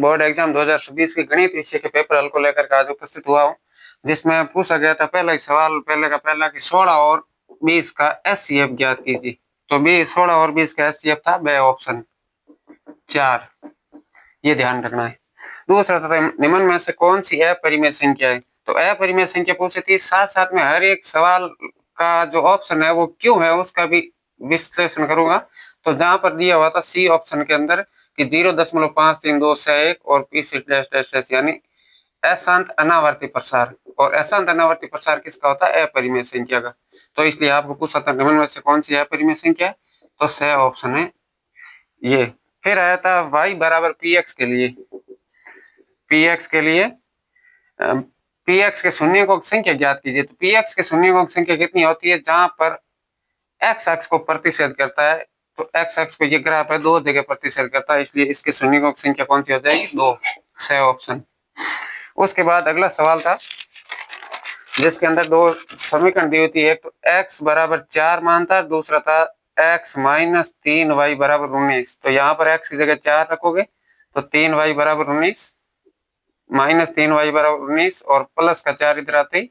Board exam 2020 के गणित विषय के पेपर हल को लेकर के आज उपस्थित हुआ हूँ, जिसमें पूछा गया था पहला ही सवाल पहले का पहला कि 16 और 20 का एचसीएफ ज्ञात कीजिए। तो 16 और 20 का एचसीएफ था बे ऑप्शन 4, ये ध्यान रखना है। दूसरा था निम्न में से कौन सी अपरिमेय संख्या है। तो अपरिमेय संख्या पूछी थी, साथ साथ में हर एक सवाल का जो ऑप्शन है वो क्यों है उसका भी विश्लेषण करूंगा। तो जहां पर दिया हुआ था सी ऑप्शन के अंदर कि 0.532 और पी से डैश डैश डैश यानी अशांत अनावर्ती प्रसार, और अशांत अनावर्ती प्रसार किसका होता है, अपरिमेय संख्या का। तो इसलिए आपको पूछा था निम्न में से कौन सी अपरिमेय संख्या है, तो स ऑप्शन है ये। फिर आया था y बराबर पी एक्स के लिए, पी एक्स के लिए पी एक्स के शून्यकों की संख्या ज्ञात कीजिए। तो पी एक्स के शून्यकों की संख्या कितनी होती है, जहां पर एक्स अक्ष को प्रतिशत करता है, तो एक्स अक्ष को ये ग्राफ है दो जगह प्रतिशत करता है, इसलिए इसके शून्यकों की संख्या कौन सी हो जाएगी, 2, स ऑप्शन। उसके बाद अगला सवाल था जिसके अंदर दो समीकरण दी हुई थी, एक तो x बराबर 4 मान था, दूसरा था x माइनस 3y बराबर 19। तो यहाँ पर x की जगह 4 रखोगे तो 3y बराबर 19, माइनस 3y बराबर 19 और प्लस का 4 इधर आते ही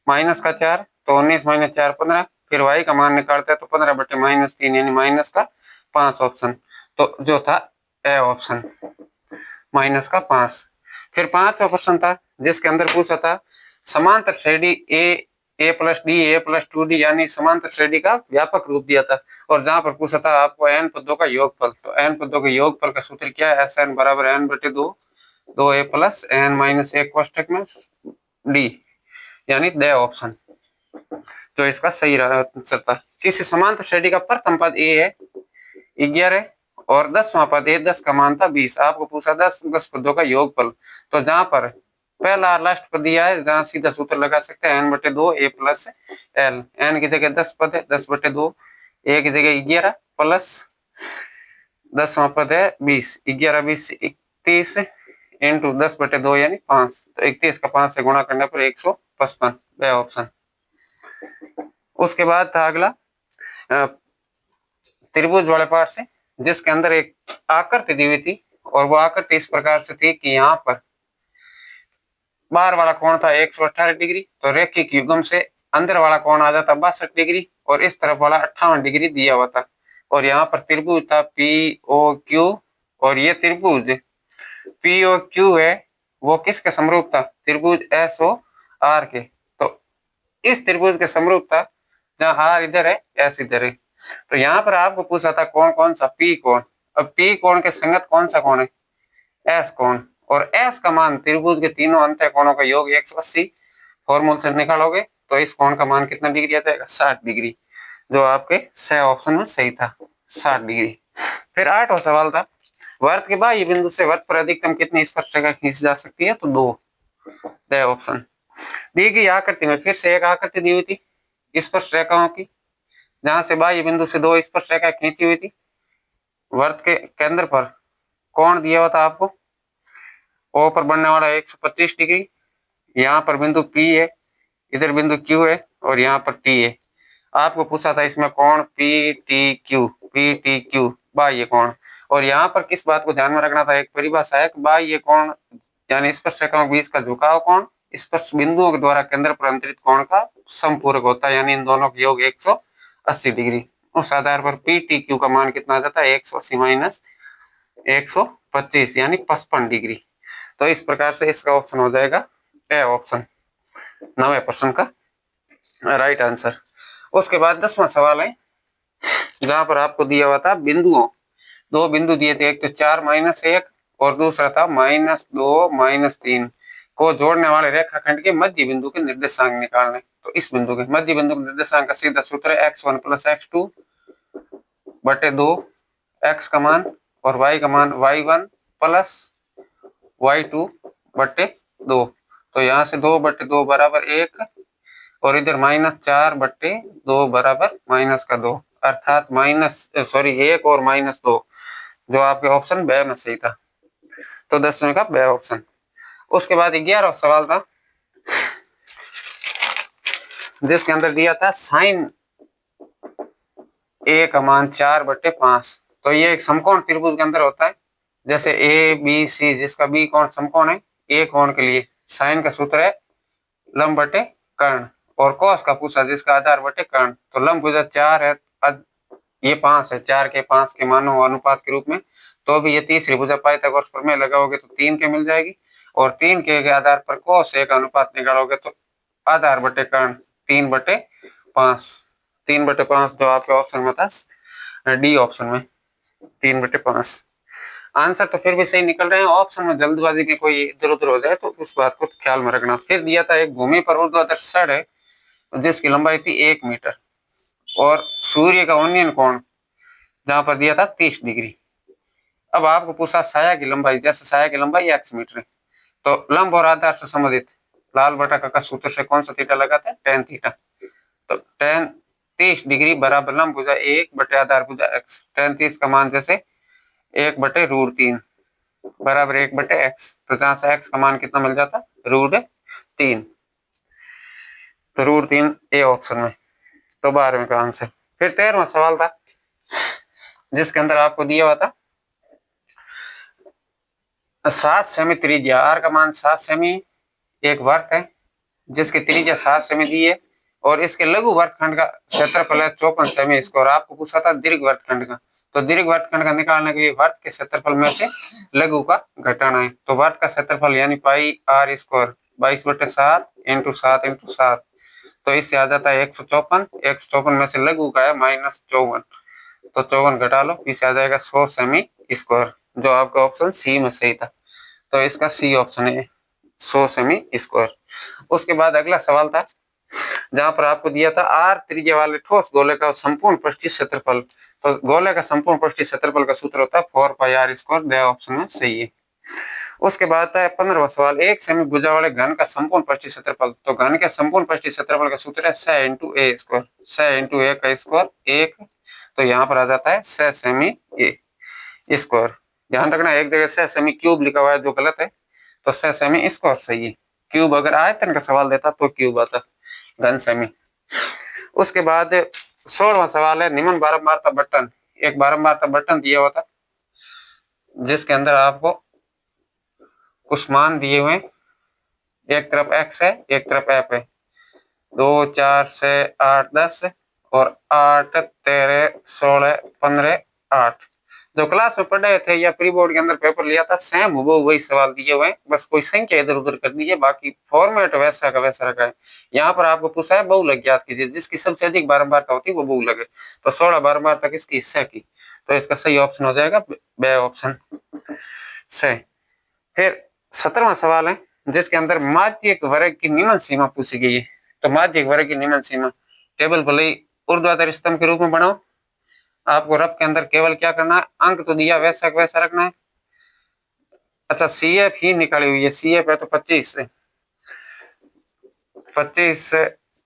माइनस का 4, तो 19 माइनस 4 15। फिर y का मान निकालते हैं तो 15 बटे माइनस 3 यानी माइनस का 5 ऑप्शन। तो जो था ए ऑप्शन, माइनस का 5। फिर 5 ऑप्शन था जिसके अंदर पूछा था समांतर श्रेणी A plus D A plus 2d यानी समांतर श्रेणी का व्यापक रूप दिया था, और जहां पर पूछा था आपको एन पदों का योगफल। तो एन पदों के योगफल का सूत्र क्या है, एस एन बराबर एन बटे 2, 2a प्लस एन माइनस 1 कोष्टक में डी, यानी द ऑप्शन जो इसका सही आंसर था। किसी समांतर श्रेणी का प्रथम पद ए है 11 और 10वां पद ए 10 का मान था 20। आपको पूछा 10 पदों का योगफल, तो जहां पर पहला लास्ट पद दिया है जहां सीधा सूत्र लगा सकते हैं एन बटे 2 ए प्लस एल। एन की जगह 10 पद है, 10 बटे 2, ए की जगह 11 प्लस 10वां पद है 20, 11 20 31 इंटू 10 बटे 2 यानी 5। तो 31 का 5 से गुणा करने पर 155, वह ऑप्शन। उसके बाद था अगला त्रिभुज वाले पार्ट से, जिसके अंदर एक आकृति दी हुई थी, और वो आकृति इस प्रकार से थी कि यहाँ पर बाहर वाला कोण था 118 डिग्री, तो रैखिक युग्म से अंदर वाला कोण आ जाता 62 डिग्री, और इस तरफ वाला 58 डिग्री दिया हुआ था। और यहाँ पर त्रिभुज था पी ओ क्यू, और ये त्रिभुज पी ओ क्यू है वो किसके समरूप था, त्रिभुज एस ओ आर के। तो इस त्रिभुज के समरूप था जहाँ आर इधर है एस इधर है। तो यहाँ पर आपको पूछा था कौन कौन सा पी कोण। अब पी कोण के संगत कौन सा कोण है, एस कोण, और एस का मान त्रिभुज के तीनों अंत कोणों का योग 180 फॉर्मूल से निकालोगे तो इस कोण का मान कितना डिग्री आ जाएगा, 60 डिग्री, जो आपके स ऑप्शन में सही था, 60 डिग्री। फिर 8वां सवाल था वर्त के बाह्य बिंदु से वर्त पर अधिकतम कितनी स्पर्शरेखा खींची जा सकती है, तो 2, द ऑप्शन। दी गई आकृति में फिर से एक आकृति दी हुई थी स्पर्श रेखाओं की, जहां से बाह्य बिंदु से 2 स्पर्श रेखा खींची हुई थी। वर्त के केंद्र पर कोण दिया हुआ था आपको, ओ पर बनने वाला 125 डिग्री, यहाँ पर बिंदु P है, इधर बिंदु Q है, और यहाँ पर T है। आपको पूछा था इसमें कोण पी टी क्यू बाह्य कोण, और यहाँ पर किस बात को ध्यान में रखना था, एक परिभाषा है बाह्य कोण यानी स्पर्श रेखाओं के बीच का झुकाव कोण स्पर्श बिंदुओं के द्वारा केंद्र पर अंतरित कोण का समपूरक होता है, यानी इन दोनों का योग 180 डिग्री। उस आधार पर पी टी क्यू का मान कितना आ जाता है, 180 माइनस 125 यानी 55 डिग्री। तो इस प्रकार से इसका ऑप्शन हो जाएगा ए ऑप्शन, 90% का राइट आंसर। उसके बाद 10वां सवाल है जहां पर आपको दिया हुआ था बिंदुओं, 2 बिंदु दिए थे, एक तो 4 माइनस 1 और दूसरा था माइनस 2 माइनस 3 को जोड़ने वाले रेखाखंड के मध्य बिंदु के निर्देशांक निकालने। तो इस बिंदु के मध्य बिंदु के निर्देशांक का सीधा सूत्र है x1 प्लस x2 बटे 2, x का मान और y का मान y1 प्लस y2 बटे 2। तो यहाँ से 2 बटे 2 बराबर 1, और इधर माइनस 4 बटे 2 बराबर माइनस का 2, अर्थात माइनस 1 और माइनस 2, जो आपके ऑप्शन बे में सही था। तो 10वें का बे ऑप्शन। उसके बाद 11वां सवाल था जिसके अंदर दिया था साइन ए का मान 4 बटे 5। तो ये एक समकोण त्रिभुज के अंदर होता है, जैसे ए बी सी, जिसका बी कोण समकोण है, ए कोण के लिए साइन का सूत्र है लंब बटे कर्ण, और कॉस का पूछा जिसका आधार बटे कर्ण। तो लंब भुजा 4 है, ये 5 है, 4 के 5 के मानो अनुपात के रूप में, तो भी ये तीसरी भुजा पाइथागोरस प्रमेय लगाओगे तो 3 के मिल जाएगी, और 3 के आधार पर कॉस ए का अनुपात निकालोगे तो आधार बटे कर्ण 3/5, 3/5 जो आपके ऑप्शन में था डी ऑप्शन में 3/5। आंसर तो फिर भी सही निकल रहे हैं, ऑप्शन में जल्दबाजी में कोई इधर उधर हो जाए तो उस बात को ख्याल में रखना। फिर दिया था एक भूमि पर ऊर्ध्वाधर सड़ है जिसकी लंबाई थी 1 मीटर और सूर्य का उन्नयन कोण जहां पर दिया था 30 डिग्री। अब आपको पूछा साया की लंबाई, जैसे साया की लंबाई x मीटर है, तो लंब और आधार से संबंधित लाल बटा का सूत्र से कौन सा थीटा लगाते हैं, tan थीटा। तो tan 30 डिग्री बराबर लंब भुजा 1 बटे आधार भुजा x, tan 30 का मान जैसे 1/√3 बराबर 1/x, तो जहां से x का मान कितना मिल जाता, √3, तो √3 ए ऑप्शन में, तो 12वें का आंसर। फिर 13वां सवाल था जिसके अंदर आपको दिया हुआ था 7 सेमी त्रिज्या, r का मान 7 सेमी एक वर्त है जिसकी त्रिज्या 7 सेमी दी है, और इसके लघु वर्तखंड का क्षेत्रफल है 54 सेमी इसको, और आपको पूछा था दीर्घ वर्तखंड का। तो दीर्घ वर्तखंड का निकालने के लिए वर्त के क्षेत्रफल में से लघु का घटाना है, तो वर्त का क्षेत्रफल यानी पाई r स्क्वायर 22/7 × 7 × 7, तो इससे आ जाता है 154, 154 में से लघु का है -54, तो 54 घटा लो, इससे आ जाएगा 100 सेमी स्क्वायर, जो आपका ऑप्शन सी में सही था, तो इसका सी ऑप्शन है 100 सेमी स्क्वायर। उसके बाद अगला सवाल था जहां पर आपको दिया था r त्रिज्या वाले ठोस गोले का संपूर्ण पृष्ठीय क्षेत्रफल, तो गोले का संपूर्ण पृष्ठीय क्षेत्रफल का सूत्र होता है 4πr², द ऑप्शन में सही है। उसके बाद है 15वां सवाल, 1 सेमी भुजा वाले घन का संपूर्ण पृष्ठीय क्षेत्रफल, तो घन के संपूर्ण पृष्ठीय क्षेत्रफल का सूत्र है 6 × a², 6 × a का स्क्वायर 1, तो यहाँ पर आ जाता है 6 सेमी a स्क्वायर। ध्यान रखना एक जगह 6 सेमी क्यूब लिखा हुआ है जो गलत है, तो 6 सेमी स्क्वायर सही है। क्यूब अगर आयतन का सवाल देता तो क्यूब आता, घन सेमी। उसके बाद 16वां सवाल है निम्न बारंबारता बटन, एक बारंबारता बटन दिया हुआ था जिसके अंदर आपको कुछ मान दिए हुए, एक तरफ x है एक तरफ f है, 2 4 6 8 10 और 8 13 16 15 8, जो क्लास में पढ़े थे या प्री बोर्ड के अंदर पेपर लिया था सेम वो वही सवाल दिए हुए हैं, बस कोई संख्या इधर उधर कर दी है, बाकी फॉर्मेट वैसा का वैसा रखा है। यहाँ पर आपको पूछा है बहुलक ज्ञात कीजिए, जिसकी सबसे अधिक बारंबारता होती है वो बहुलक है, तो 16 बारंबारता किसकी, हिस्से की, तो इसका सही ऑप्शन हो जाएगा बे ऑप्शन से। फिर 17वां सवाल है जिसके अंदर माध्यिक वर्ग की निम्न सीमा पूछी गई है, तो माध्यिक वर्ग की निम्न सीमा टेबल भले ही ऊर्ध्वाधर स्तंभ के रूप में बनाओ, आपको रफ के अंदर केवल क्या करना है, अंक तो दिया वैसा वैसा रखना है। अच्छा CF ही निकाली हुई है, CF है तो 25 से 25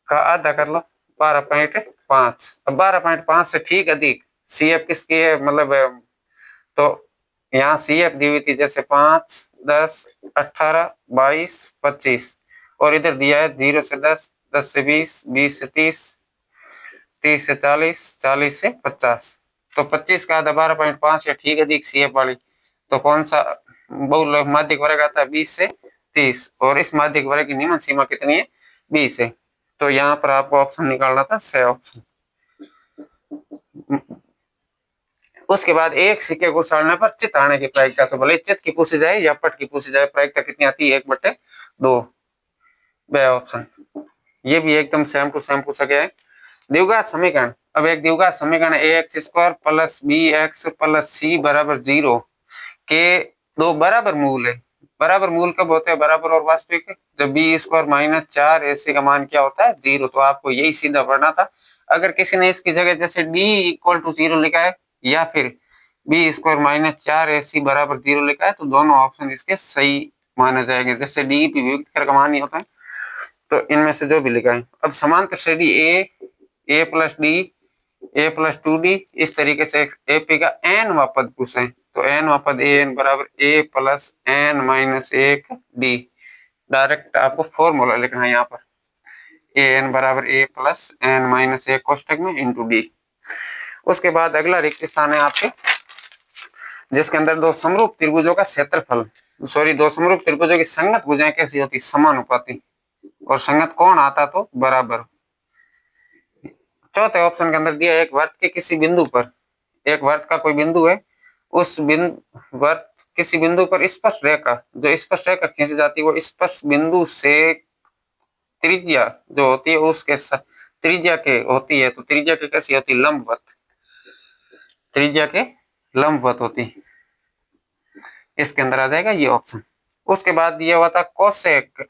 का आधा कर लो 12.5, अब 12.5 से ठीक अधिक CF किसकी है, मतलब तो यहाँ CF दी हुई थी जैसे 5 10 18 22 25, और इधर दिया है 0 से 10 10 से 20 20 से 30 30 से 40 40 से 50, तो 25 का आधा 12.5 या ठीक अधिक CF वाली, तो कौन सा बहुलक माध्यिक वर्ग आता है 20 से 30, और इस माध्यिक वर्ग की निम्न सीमा कितनी है 20 है, तो यहाँ पर आपको ऑप्शन निकालना था स ऑप्शन। उसके बाद एक सिक्के को उछालने पर चित आने की प्रायिकता, तो भले चित की पूछी जाए या पट की पूछी जाए प्रायिकता कितनी आती है 1/2, बे ऑप्शन। ये भी एकदम सेम टू सेम पूछा गया है। द्विघात समीकरण, अब एक द्विघात समीकरण ax² plus bx plus c बराबर 0 के दो बराबर मूल है, बराबर मूल कब होते हैं, बराबर और वास्तविक, जब b² - 4 ac का मान क्या होता है 0, तो आपको यही सीधा पढ़ना था। अगर किसी ने इसकी जगह जैसे d = 0 लिखा है या फिर b² - 4 ac बराबर 0 लिखा है, तो दोनों ऑप्शन इसके सही माने जाएंगे, जैसे डी भी वियुक्त कर का मान ही होता है, तो इनमें से जो भी लिखा है। अब समांतर श्रेणी a + d a + 2d, इस तरीके से AP का n वां पद पूछा है, तो n वां पद an बराबर a + n - 1 d, डायरेक्ट आपको फॉर्मूला लिखना है यहाँ पर an बराबर a + n - 1 कोष्टक में * d। उसके बाद अगला रिक्त स्थान है आपके जिसके अंदर दो समरूप त्रिभुजों का क्षेत्रफल, सॉरी, दो समरूप त्रिभुजों की संगत भुजाएं कैसी होती? समानुपाती। और संगत कोण आता तो बराबर। चौथे ऑप्शन के अंदर दिया एक वर्त के किसी बिंदु पर, एक वर्त का कोई बिंदु है, उस बिंदु वर्त किसी बिंदु पर स्पर्श रेखा, जो स्पर्श रेखा खींची जाती है वो स्पर्श बिंदु से त्रिज्या जो होती है उसके त्रिज्या के होती है, तो त्रिज्या की कैसी होती? लंबवत। त्रिज्या के लंबवत होती। इसके अंदर आ जाएगा ये ऑप्शन। उसके बाद दिया हुआ था cosec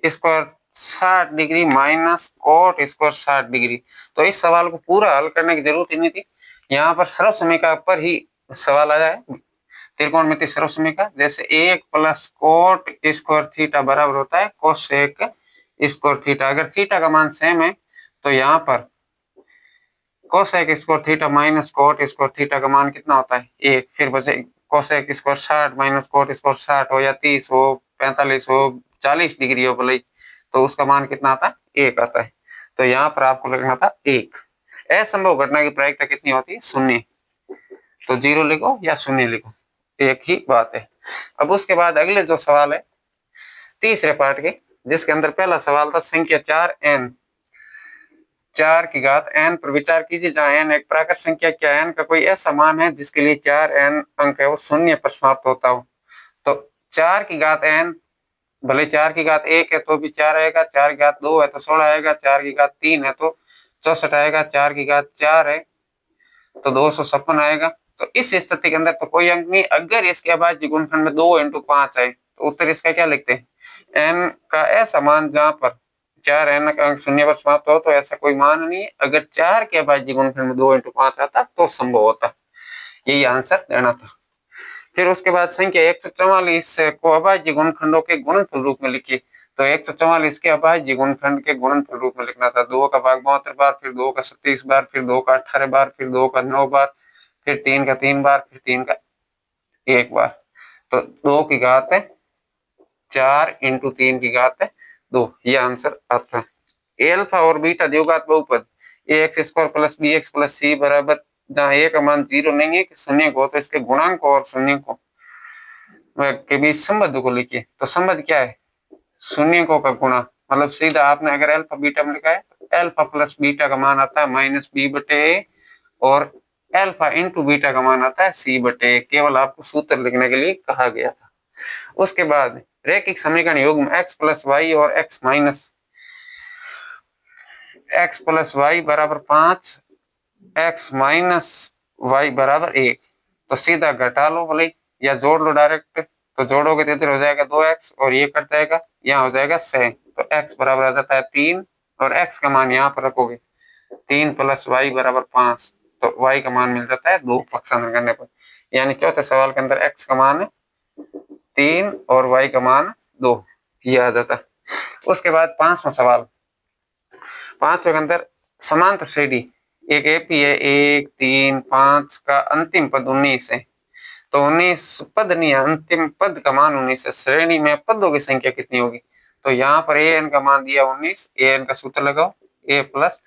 square 60 degree minus cot square 60 degree. तो इस सवाल को पूरा हल करने की जरूरत ही नहीं थी, यहाँ पर सर्व समीकरण पर ही सवाल आ जाए। त्रिकोणमिति सर्व समीकरण जैसे 1 प्लस कोट स्क्वायर थीटा बराबर होता है कोसेक स्क्वायर थीटा। अगर थीटा का मान सेम है तो यहाँ पर cosec square theta minus cot square theta का मान कितना होता है? 1। फिर बचे cosec square 60 minus cot square 60 हो या 30 हो 45 हो 40 डिग्री हो भले, तो उसका मान कितना आता है? 1 आता है। तो यहाँ पर आपको लिखना था 1। असंभव घटना की प्रायिकता कितनी होती है? 0। तो 0 लिखो या 0 लिखो, एक ही बात है। अब उसके बाद अगले जो सवाल है तीसरे पार्ट के, जिसके अंदर पहला सवाल था संख्या 4n 4 की घात n पर विचार कीजिए, जहां n एक प्राकृत संख्या, क्या n का कोई ऐसा मान है जिसके लिए 4n अंक है वो 0 पर समाप्त होता हो? तो 4 की घात n, भले 4 की घात 1 है तो भी 4 आएगा, 4 की घात 2 है तो 16 आएगा, 4 की घात 3 है तो 64 आएगा, 4 की घात 4 है तो 256 आएगा। तो इस स्थिति के अंदर तो कोई अंक नहीं। अगर इसके अभाज्य गुणनखंड में 2 × 5 है तो उत्तर इसका क्या लिखते हैं? n का ऐसा मान जहां पर 4n का अंक 0 पर समाप्त हो, तो ऐसा कोई मान नहीं है। अगर 4 के अभाज्य गुणनखंड में 2 × 5 आता तो संभव होता। यही आंसर देना था। फिर उसके बाद संख्या 144 को अभाज्य गुणनखंडों के गुणनफल रूप में लिखिए। तो 144 के अभाज्य गुणनखंड के गुणनफल रूप में लिखना था 2 का भाग 72 बार, फिर 2 का 37 बार, फिर 2 का 18 बार, फिर 2 का 9 बार, फिर 3 का 3 बार, फिर 3 का 1 बार। तो 2 की घात है 4 × 3 की घात है 2, ये आंसर आता है। अल्फा और बीटा द्विघात बहुपद ax² + bx + c बराबर, जहां a का मान 0 नहीं है कि शून्य को, तो इसके गुणांक और शून्य को के बीच संबंध को लिखिए। तो संबंध क्या है? शून्य को का गुणा, मतलब सीधा आपने अगर अल्फा बीटा में लिखा है अल्फा प्लस बीटा का मान आता है -b/a और अल्फा × बीटा का मान आता है c/a। केवल आपको सूत्र लिखने के लिए कहा गया था। उसके बाद रैखिक समीकरण युग्म x + y और x + y बराबर 5, x - y बराबर 1। तो सीधा घटा लो भले या जोड़ लो डायरेक्ट, तो जोड़ोगे तो इधर हो जाएगा 2x और ये कट जाएगा, यहाँ हो जाएगा 6। तो x बराबर आ जाता है 3 और x का मान यहाँ पर रखोगे 3 + y बराबर 5, तो y का मान मिल जाता है 2 पक्षांतर करने पर। यानी चौथे सवाल के अंदर x का मान 3 और y का मान 2, ये आ जाता है। उसके बाद पांचवा सवाल, पांचवे के अंदर समांतर श्रेणी एक एपी है 1 3 5 का अंतिम पद 19 है। तो 19 पद नहीं है, अंतिम पद का मान 19 है। श्रेणी में पदों की संख्या कितनी होगी? तो यहाँ पर an का मान दिया 19, an का सूत्र लगाओ a +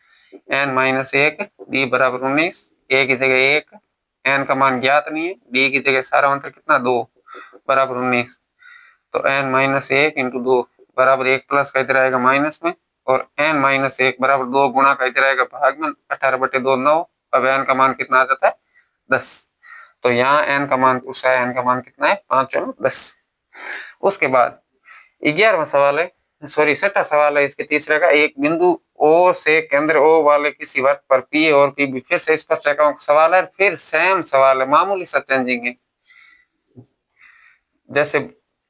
n - 1 b बराबर 19, a की जगह 1, n का मान ज्ञात नहीं है, b की जगह सारा अंतर कितना 2 बराबर 19। तो n - 1 × 2 बराबर 1 प्लस का इधर आएगा माइनस में, और n - 1 बराबर 2 गुणा का इधर आएगा भाग में, 18/2 9। अब n का मान कितना आ जाता है 10। तो यहाँ n का मान पूछा है, n का मान कितना है 5 और 10। उसके बाद 11वां सवाल है, सॉरी 6वां सवाल है इसके तीसरे का, एक बिंदु O से केंद्र O वाले किसी वृत्त पर P और PB, फिर से स्पर्श रेखाओं का सवाल है, फिर सेम सवाल है, मामूली सा चेंजिंग है। जैसे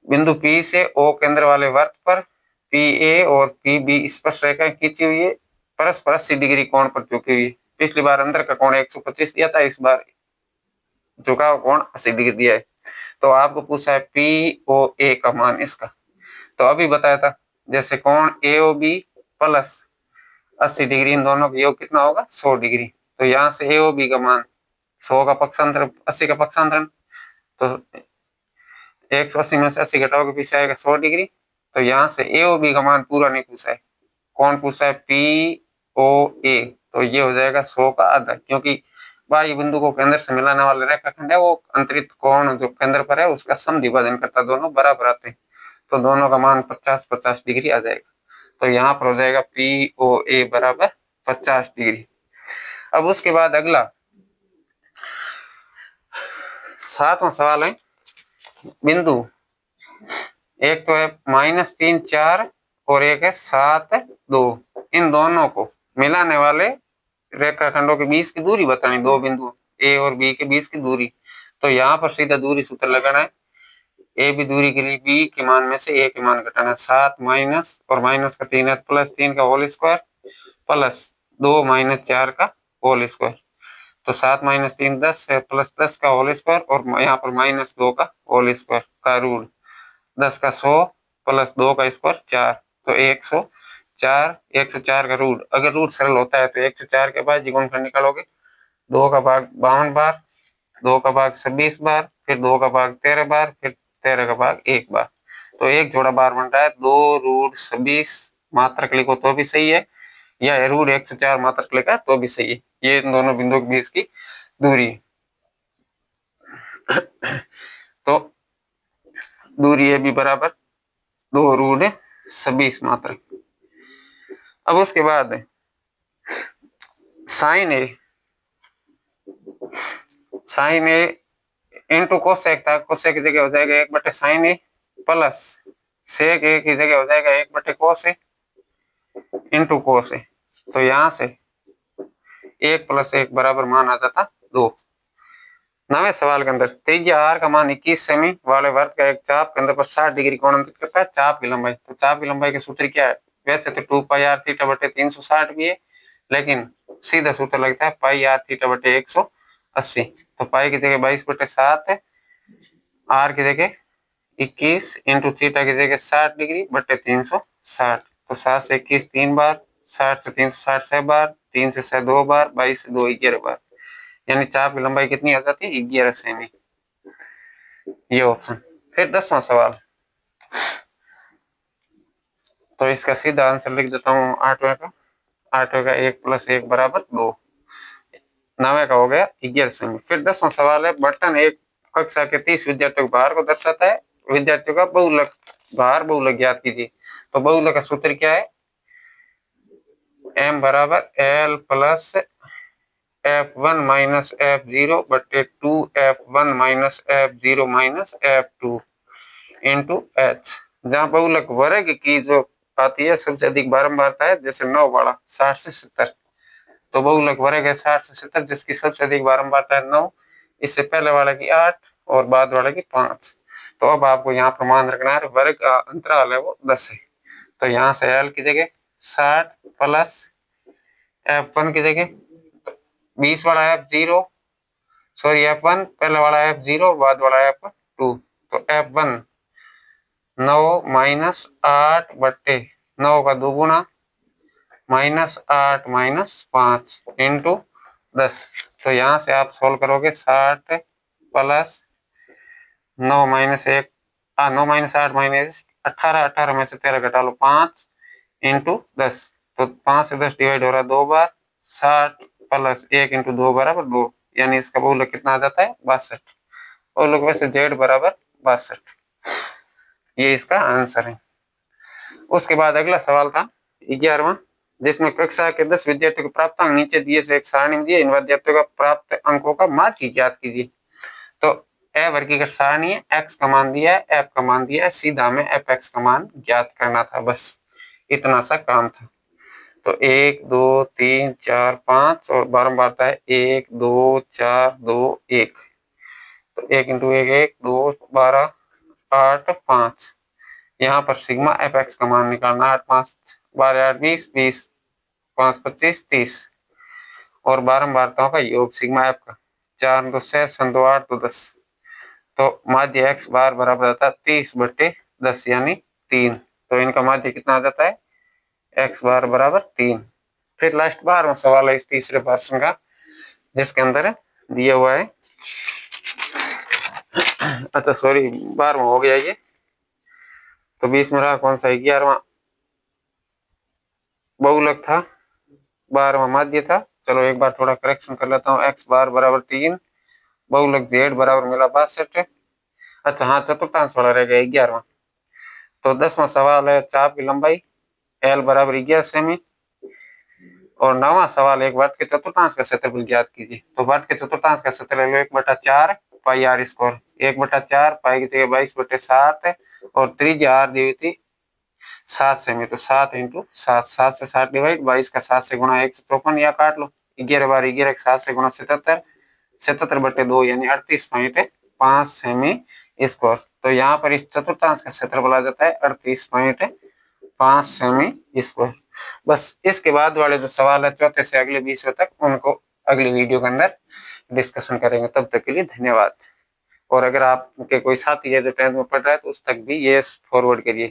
बिंदु P से O केंद्र वाले वृत्त पर PA और PB स्पर्श रेखाएं खींची हुई है, परस्पर 80 डिग्री कोण पर झुकी हुई है। पिछली बार अंदर का कोण 125 दिया था, इस बार झुकाव कोण 80 डिग्री दिया है। तो आपको पूछा है POA का मान इसका, तो अभी बताया था जैसे कोण AOB प्लस 80 डिग्री, इन दोनों का योग कितना होगा 100 डिग्री। तो यहाँ से AOB का मान 100 का पक्षांतर 80 का पक्षांतरण, तो 180 में से 80 घटाओगे पीछे आएगा 100 डिग्री। तो यहाँ से AOB का मान पूरा नहीं पूछा है, कौन पूछा है POA, तो ये हो जाएगा 100 का आधा, क्योंकि बाह्य बिंदु को केंद्र से मिलाने वाला रेखाखंड है वो अंतरित कोण जो केंद्र पर है उसका समद्विभाजन करता, दोनों बराबर आते हैं तो दोनों का मान 50-50 डिग्री आ जाएगा। तो यहाँ पर हो जाएगा POA बराबर 50 डिग्री। अब उसके बाद अगला 7वां सवाल है, बिंदु एक तो है -3 4 और एक है 7 2, इन दोनों को मिलाने वाले रेखाखंडों के बीच की दूरी बतानी, दो बिंदु ए और बी के बीच की दूरी। तो यहाँ पर सीधा दूरी सूत्र लगाना है, ए बी दूरी के लिए बी के मान में से ए के मान घटाना, 7 माइनस और माइनस का 3 है प्लस 3 का होल स्क्वायर प्लस 2 माइनस 4 का होल स्क्वायर। तो 7 माइनस 3 10 है प्लस 10 का होल स्क्वायर और यहाँ पर माइनस 2 का होल स्क्वायर का रूट, 10 का 100 प्लस 2 का स्क्वायर 4, तो 104 का रूट। अगर रूट सरल होता है तो 104 के बाद गुणनखंड निकालोगे, 2 का भाग 52 बार, 2 का भाग 26 बार, फिर 2 का भाग 13 बार, फिर 13 का भाग 1 बार। तो एक जोड़ा बार बन रहा है 2√26 मात्रक लिखो तो भी सही है, या रूट 104 मात्रक लिखा तो भी सही है। ये इन दोनों बिंदुओं के बीच की दूरी तो दूरी है भी बराबर 2√26 मात्रक। अब उसके बाद साइन ए इंटू कोसेक था, कोसेक की जगह हो जाएगा 1/sin ए प्लस सेक ए की जगह हो जाएगा 1/cos ए इंटू कोस ए। तो यहाँ से 1 + 1 बराबर मान आ जाता 2। 9वें सवाल के अंदर त्रिज्या r का मान 21 सेमी वाले वर्त का एक चाप केंद्र पर 60 डिग्री कोण अंकित करता है, चाप की लंबाई। तो चाप की लंबाई के सूत्र क्या है, वैसे तो 2πr θ/360 भी है, लेकिन सीधा सूत्र लगता है πr θ/180। तो पाई की जगह 22/7 है, r की जगह 21 इंटू थीटा की जगह 60 डिग्री बटे 360। तो 7 से 21 3 बार, 60 से 360 6 बार, 3 से 6 2 बार, 22 से 2 11 बार, यानी चाप की लंबाई कितनी आ जाती है 11 सेमी। ये ऑप्शन। फिर 10वां सवाल, तो इसका सीधा आंसर लिख देता हूँ 8वें का 1 + 1 बराबर 2। 9वें का हो गया 11 सेमी। फिर 10वां सवाल है, बर्तन एक कक्षा के 30 विद्यार्थियों के भार को दर्शाता है, विद्यार्थियों का बहुलक भार बहुलक ज्ञात कीजिए। तो बहुलक का सूत्र क्या है, m बराबर L plus F1 minus F0 बटे 2F1 minus F0 minus F2 into H। जहाँ बहुलक वर्ग की जो आती है सबसे अधिक बारंबारता है, जैसे 9 वाला 60 से 70, तो बहुलक वर्ग है 60 से 70 जिसकी सबसे अधिक बारंबारता है 9, इससे पहले वाले की 8 और बाद वाले की 5। तो अब आपको यहाँ पर मान रखना है वर्ग का अंतराल है वो 10 है। तो यहाँ से L की जगह 60 प्लस F1 की जगह 20 वाला F0, सॉरी F1 पहले वाला F0 बाद वाला F2, तो F1 9 माइनस 8 बटे 9 का दोगुना माइनस 8 माइनस 5 इंटू 10। तो यहाँ से आप सोल्व करोगे 60 प्लस 9 माइनस 1 9 माइनस 8 माइनस 18, 18 में से 13 घटा लो 5 इंटू 10। तो 5 से 10 डिवाइड हो रहा है 2 बार, 60 प्लस 1 इंटू 2 बराबर 2, यानी इसका बहुलक कितना आ जाता है 62। बहुलक वैसे z बराबर 62, ये इसका आंसर है। उसके बाद अगला सवाल था 11वां, जिसमें कक्षा के 10 विद्यार्थियों को प्राप्त अंक नीचे दिए से एक सारणी दिए, इन विद्यार्थियों का प्राप्त अंकों का माध्य ज्ञात कीजिए। तो ए वर्गीकृत सारणी है, x का मान दिया है, f का मान दिया है, सीधा हमें fx का मान ज्ञात करना था, बस इतना सा काम था। तो 1 2 3 4 5 और बारंबारता है 1 2 4 2 1, तो 1 इंटू 1 1 2 12 8 5। यहाँ पर सिग्मा fx का मान निकालना, 8 5 12 8 20 20 5 25 30, और बारंबारताओं का योग सिग्मा f का 4 2 6 2 8 2 10। तो माध्य x बार बराबर आता है 30/10 यानी 3। तो इनका माध्य कितना आ जाता है x बार बराबर 3। फिर लास्ट 12वां सवाल है इस तीसरे पोर्शन का, जिसके अंदर दिया हुआ है अच्छा सॉरी 12वां हो गया ये, तो 20 में रहा कौन सा 11वां बहुलक था, 12वां माध्य था, चलो एक बार थोड़ा करेक्शन कर लेता हूँ। एक्स बार बराबर 3, बहुलक जेड बराबर मिला 62। अच्छा हाँ, चतुर्थांश वाला रह गया 11वां। तो 10वां सवाल है, चाप की लंबाई एल बराबर 11 सेमी। और 9वां सवाल, एक वृत्त के चतुर्थांश का क्षेत्रफल ज्ञात कीजिए। तो वृत्त के चतुर्थांश का क्षेत्र ले लो 1/4 पाई आर स्क्वायर। 1/4 पाई की जगह 22/7 और त्रिज्या आर दी हुई थी 7 सेमी। तो 7 इंटू 7, 7 से 7 डिवाइड, 22 का 7 से गुणा 154, या काट लो। 11 बार 11 के 7 से गुणा 77, 77/2 यानी 38.5 सेमी स्क्वायर। तो यहाँ पर इस चतुर्थांश का क्षेत्रफल आ जाता है 38.5 सेमी स्क्वायर। बस इसके बाद वाले जो सवाल है चौथे से अगले 20वें तक, उनको अगली वीडियो के अंदर डिस्कशन करेंगे। तब तक के लिए धन्यवाद। और अगर आपके कोई साथी है जो 10th में पढ़ रहा है तो उस तक भी ये फॉरवर्ड करिए।